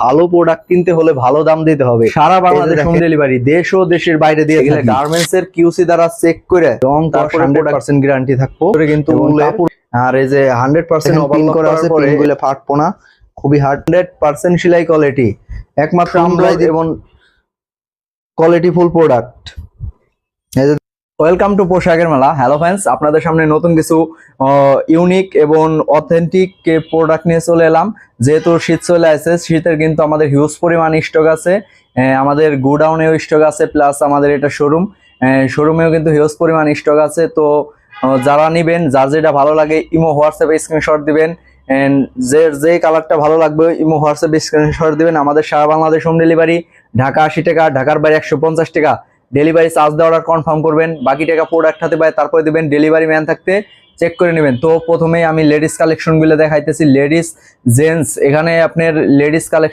ভালো প্রোডাক্ট কিনতে হলে ভালো দাম দিতে হবে। সারা বাংলাদেশ হোম ডেলিভারি, দেশ ও দেশের বাইরে দিয়ে গেলে গার্মেন্টস এর কিউসি দ্বারা চেক করে রং তারপর 100% গ্যারান্টি থাকবো কিন্তু আর এই যে 100% ওভারলক করা আছে, পিনগুলো ফাটবো না, খুবই 100% সেলাই কোয়ালিটি, একমাত্র আমরা এবং quality full product. Welcome to পোশাকের মেলা। হ্যালো ফ্রেন্ডস, আপনাদের সামনে নতুন কিছু ইউনিক এবং অথেন্টিক প্রোডাক্ট নিয়ে চলে এলাম। যেহেতু শীত চলে আসছে, শীতের কিন্তু আমাদের হিউজ পরিমাণ স্টক আছে, আমাদের গোডাউনেও স্টক আছে, প্লাস আমাদের এটা শোরুমেও কিন্তু হিউজ পরিমাণ স্টক আছে। তো যারা নেবেন, যার যেটা ভালো লাগে ইমো হোয়াটসঅ্যাপে স্ক্রিনশট দিবেন, যে কালারটা ভালো লাগবে ইমো হোয়াটসঅ্যাপে স্ক্রিনশট দিবেন। আমাদের সারা বাংলাদেশ হোম ডেলিভারি, ঢাকা 80 টাকা, ঢাকার বাইরে 150 টাকা ডেলিভারি চার্জ দিয়ে অর্ডার কনফার্ম করবেন, বাকি টাকা প্রোডাক্ট হাতে পায় তারপরে দিবেন, ডেলিভারি ম্যান থাকতে চেক করে নেবেন। তো প্রথমেই আমি লেডিস কালেকশনগুলো দেখাইতেছি, লেডিস জেন্টস, এখানে আপনার লেডিস কালেকশন